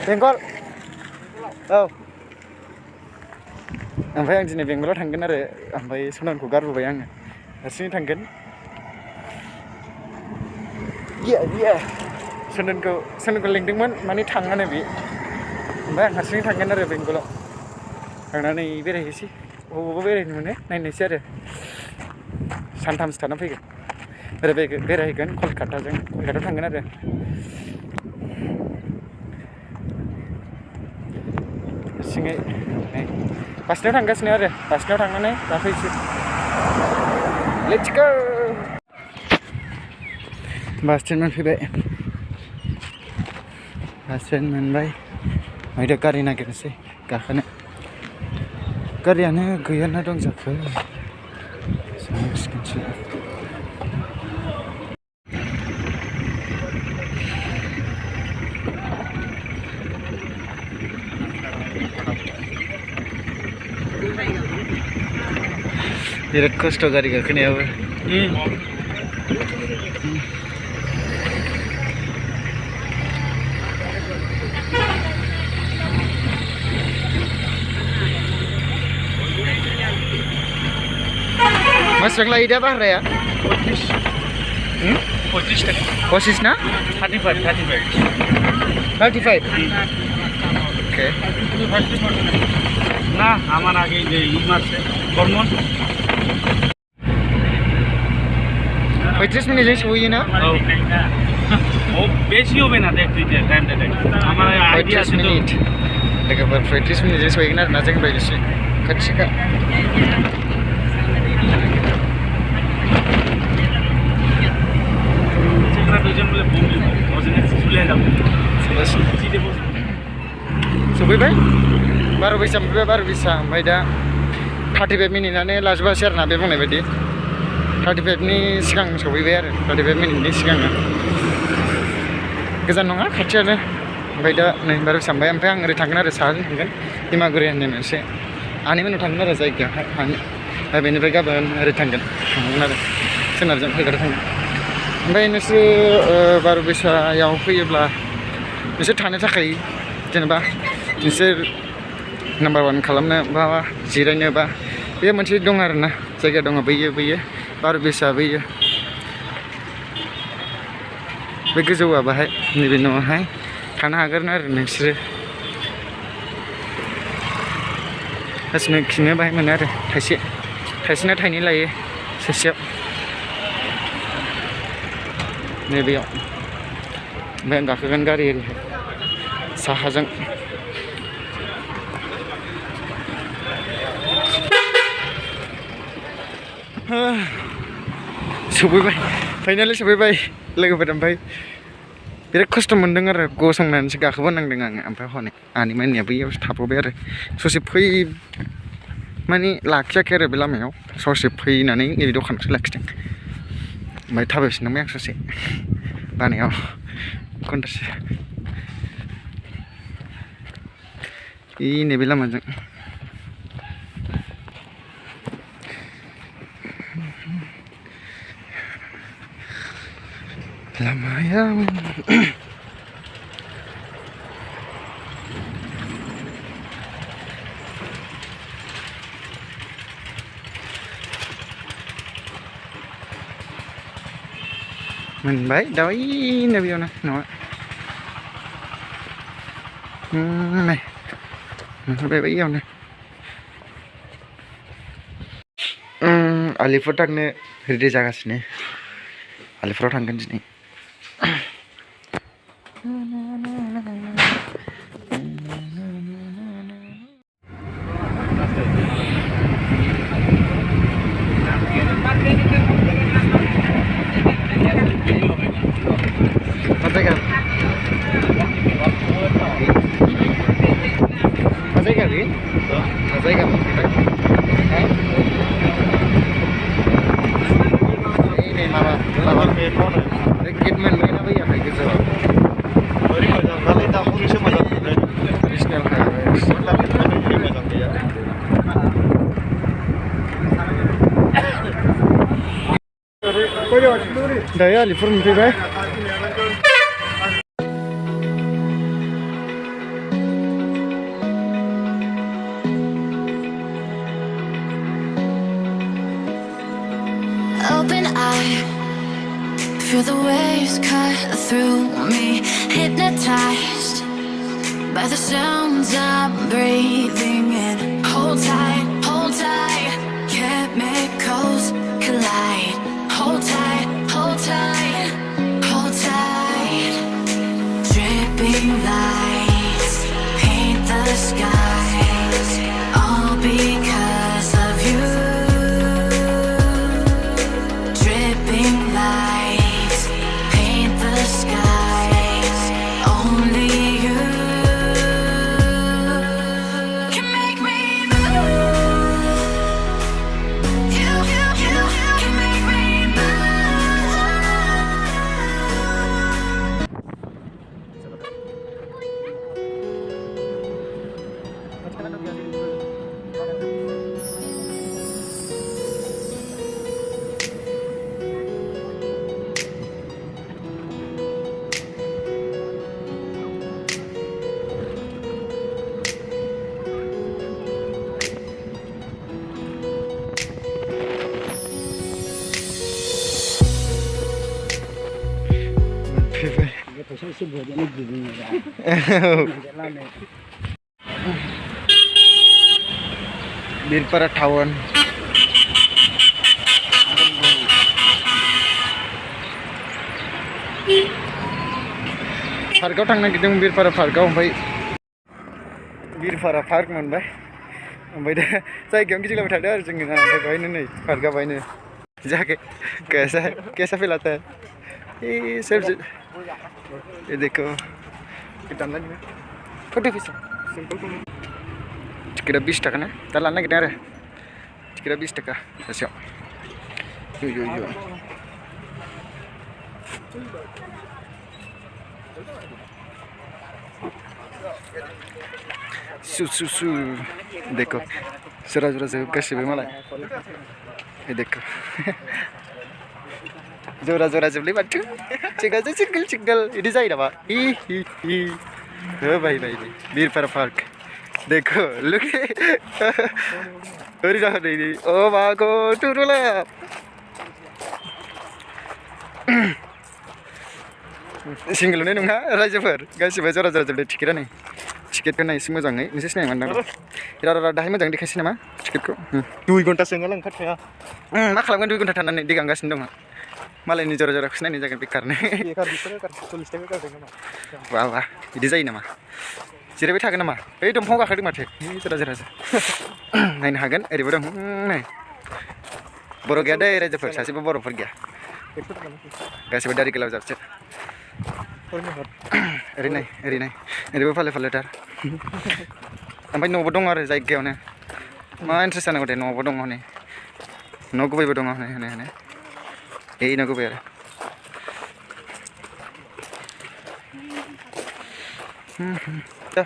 बेंगल औ ओमफ्राय आं दिनै बेंगलाव थांगोन आरो ओमफ्राय सनानखौ गारबोबाय आङो हारसिङै थांगोन सननखौ लिंदोंमोन माने थाङानो बे ओमफ्राय आं हारसिङै थांगोन आरो बेंगलाव थांनानै बेरायहैसै बबावबा बेरायनो मोनो नायनोसै आरो सानथामसो थाना फैगोन बेरायहैगोन कलकातायाव थांगोन आरो हारसिङै बासनायाव थांगासिनो आरो बासनायाव थांनानै गाखोहैसै लेट्स गो बास स्टेन्ड मोनफैबाय बास स्टेन्ड मोनबाय ओमफ्राय दा गारि नागिरनोसै गाखोनो गारियानो गैयाना दं जाखो बिराद खस्थ' गारि गाखोनायाबो बेसेबां लायो दा भाराया 25 ना 35 ओके ना আমার আগে যে ই মারছে হরমোন 35 मिनिटजों सहैयो ना ও বেশি হবে না দেখ তুই টাইমটা দেখ আমার আইডিয়া 35 मिनिट लोगोफोर 35 मिनिटजों सहैगोन आरोना जों बायदिसो खाथिखा सफैबाय 12 बैसा मोनफैबाय 12 बैसा ओमफ्राय दा 35 मिनिटआनो लाजोबासै आरोना बे बुंनाय बायदि 35नि सिगां सफैबाय आरो 35 मिनिटनि सिगांनो गोजान नङा खाथियानो ओमफ्राय दा नै 12 बैसा मोनबाय ओमफ्राय आं ओरै थांगोन आरो साहाजों थांगोन दिमागुरि होननाय मोनसे आनैमोननाव थांगोन आरो जायगायावहाय दा बेनिफ्राय गाबोन ओरै थांगोन आरो सोनाबजों कलकाता थांगोन ओमफ्राय नोंसोर 12 बैसायाव फैयोब्ला नोंसोर थानो थाखाय जेनेबा नोंसोर नाम्बार 1 खालामनो बा जिरायनो बा बे मोनसे दं आरोना जायगा दङ बैयो 12 बैसा बैयो बे गोजौआ बाहाय नैबे न'आवहाय थानो हागोन आरो नोंसोरो गासिनो खिनो बाहाय मोनो आरो थाइसेना थाइनै लायो सासेयाव नैबेयाव ओमफ्राय आं गाखोगोन गारि ओरैहाय साहाजों सफैबाय फाइनालि सफैबाय लोगोफोर ओमफ्राय बिराद खस्थ' मोनदों आरो गसंनानैसो गाखोबोनांदों आङो ओमफ्राय हनै आनैमोननिया बैयाव थाबोबाय आरो ससे माने लाखियाखै आरो बे लामायाव ससे फैनानै ओरै दखानावसो लाखिदों ओमफ्राय थाबायफिननांबाय आं ससे बानायाव घन्टासे नैबे लामाजों लामाया मोनबाय दा बैनो बेयावनो न'आ नै मोनफैबाय बैयावनो आलिपुर थांनो रेडि जागासिनो आलिपुराव थांगोन दिनै जायगा मोनफैबाय माबा गेट मोनबाय ना बैयावहाय गोजौआव दायो आलिपुर मोनफैबाय Feel the waves cut through me, hypnotized by the sounds I'm breathing in. Hold tight, chemicals collide. Hold tight, hold tight, hold tight. Dripping lights paint the skies, all because of you. Dripping lights paint the skies, only you can make me move. You can make me Birpara Town. Parkआव थांनो नागिरदों बिरपारा पार्कआव ओमफ्राय Birpara park मोनबाय ओमफ्राय दा जायगायावनो गिदिंलाबाय थादों आरो जोङो ओमफ्राय बेवहायनो नै पार्कआ बेवहायनो जाके कैसा फील आता है ये सब ये देखो कितना लग फोटो फीस टिकेटा 20 टाका ना दा लानो नागिरदों आरो टिकेटा 20 टाका सासेयाव यो सु देखो जरा गासिबो मालाय देखो जरा जोबलै माथो सिंगल इदि जायो नामा भाई बिरपारा पार्क देखो look ओरै जाहोदै ओ मागो टुरुला सिंगलनो नङा रायजोफोर गासिबो जरा जोबदों टिकेटआ नै टिकेटखौ नाय एसे मोजाङै नोंसोर सिनाय मोनदां दाहाय मोजाङै देखायसै नामा टिकेटखौ 2 घन्टासो ओंखारखाया मा खालामगोन 2 घन्टा थानानै दै गांगासिनो दङ मालायनि जरा नायनाय जागोन बेकारनो वाह बिदि जायो नामा जिरायबाय थागोन नामा ओइ दंफाङाव गाखोदों माथो जरा नायनो हागोन ओरैबो दं नै बर' गैया दै रायजोफोर सासेबो बर'फोर गैया गासिबो दारि गोलाव जाबसो ओरै नाय ओरैबो फालो-फालोथार ओमफ्राय न'बो दं आरो जायगायावनो मा इन्ट्रेस्ट जानांगौ दे न'बो दङ हनै न' गुबैबो दङ हनै ए न' गुबै आरो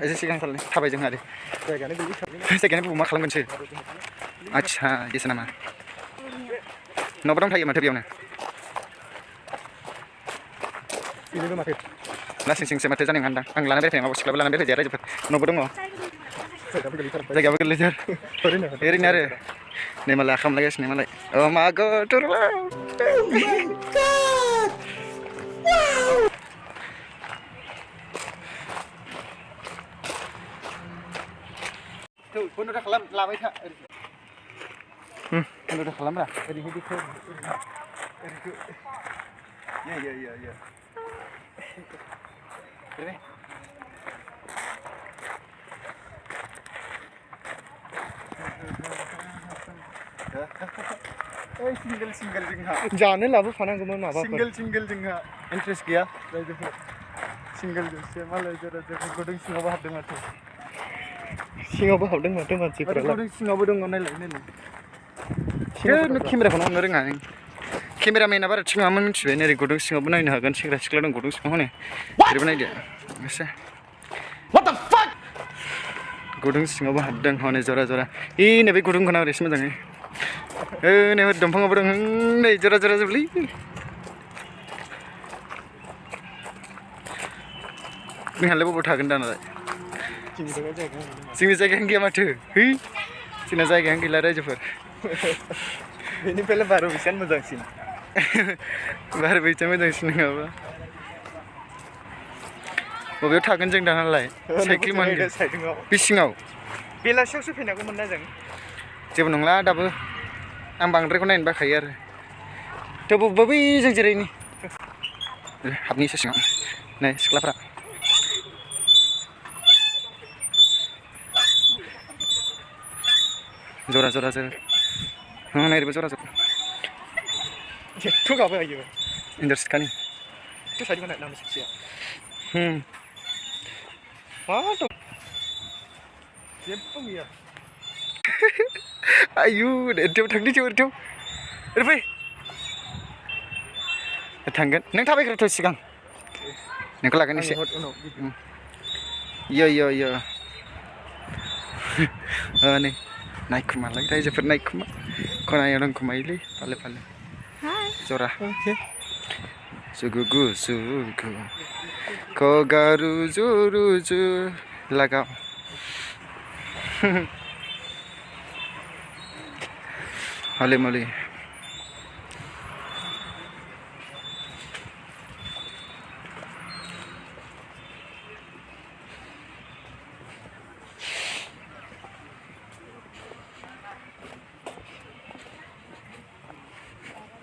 एसे सिगां खालामनो थाबाय जोंहा आरो जायगायानो मा खालामगोनसो आदसा बिदिसो नामा न'बो दंथायो माथो बेयावनो ना सिं माथो जानाय नङा आं लाना बेरायफैया माबा सिख्लाबो लाना बेरायजाया रायजोफोर न'बो दङ जायगायाबो गोरलैथार ओरैनो आरो नै मालाय आखाम लागासिनो मालाय अ मागो टुरुला बन्द' खालाम लाबाय था बन्द' खालामब्रा ओरैहाय देखो या सिंगल जोंहा जानो लाबोफानांगौमोन माबाफोर सिंगल जोंहा इन्ट्रेस्ट गैया रायजोफोर सिंगल जोंसो मालाय जरा गुदुं सिङावबो हाबदों माथो मानसिफोरा गुदुं सिङावबो दङ नायलाय केमेराखौनो हमनो रोङा केमेरामेना बारा थिग नङामोन मिथिबाय ओरै गुदुं सिङावबो नायनो हागोन सेंग्रा सिख्ला दं गुदुं सिङाव हनै ओरैबो नायदो एसे गुदुं सिङावबो हाबदों हनै जरा नै बे गुदुंखौ नाय एसे मोजाङै नै दंफाङावबो दं नै जरा जोबलै नोंहालाय बबाव थागोन दानालाय जोंनि जायगायानो गैया माथो जोंना जायगायानो गैला रायजोफोर बेनिफ्रायलाय बार' बिसियानो मोजांसिन बार बैथिया मोजांसिन नङाबा बबेयाव थागोन जों दानालाय साइकेल मोनगोन बे सिङाव बेलासियावसो फैनांगौमोन ना जों जेबो नंला दाबो आं बांद्रायखौ नायनो बाखायो आरो थेवबो बै जों जिरायनि हाबनि एसे सिङाव नै सिख्लाफ्रा जरा जरा जरा नायरबो जरा जरा एथ' गाबो आयो इन्डार सिखानि एथ' साइडखौ नायना सासेया मा दं जेबो गैया आयु एरथियाव थांनि जों एरथियाव ओरै फै थांगोन नों थाबायग्रोथ' सिगां नोंखौ लागोन एसे इयो इयो इयो नै नायखुमालाय रायजोफोर नायखुमा खनायाव नांखुमायोलै फालो फालो जरा जुगुगु जुगु खगा रुजु रुजु लागाव हले मले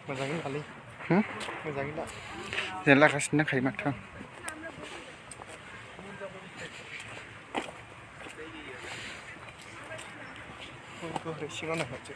मोजाङै दालै मोजाङै दा जेन लागासिनो दंखायो माथो ओरै सिङाव नायहरसै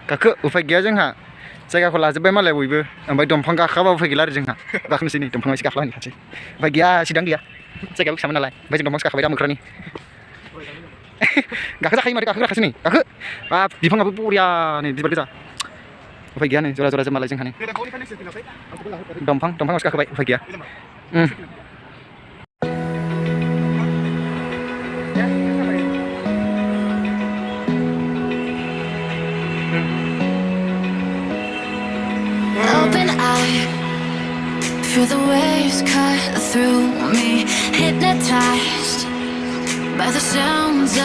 गाखो उफाय गैया जोंहा जायगाखौ लाजोब्बाय मालाय बयबो ओमफ्राय दंफां गाखोआबा उफाय गैला आरो जोंहा गाखोनोसै नै दंफाङाव एसे गाखोलाहैनो थांसै उफाय गैया सिदां गैया जायगायाबो फिसामोन नालाय ओमफ्राय जों दंफांसो गाखोबाय दा मोख्रानि गाखोजाखायो माथो गाखोग्राखासो नै गाखो बाब बिफाङाबो बरिया नै बिबार गोजा उफाय गैया नै जरा जरा मालाय जोंहा नै दंफाङावसो गाखोबाय उफाय गैया Open eye, feel the waves cut through me, hypnotized by the sounds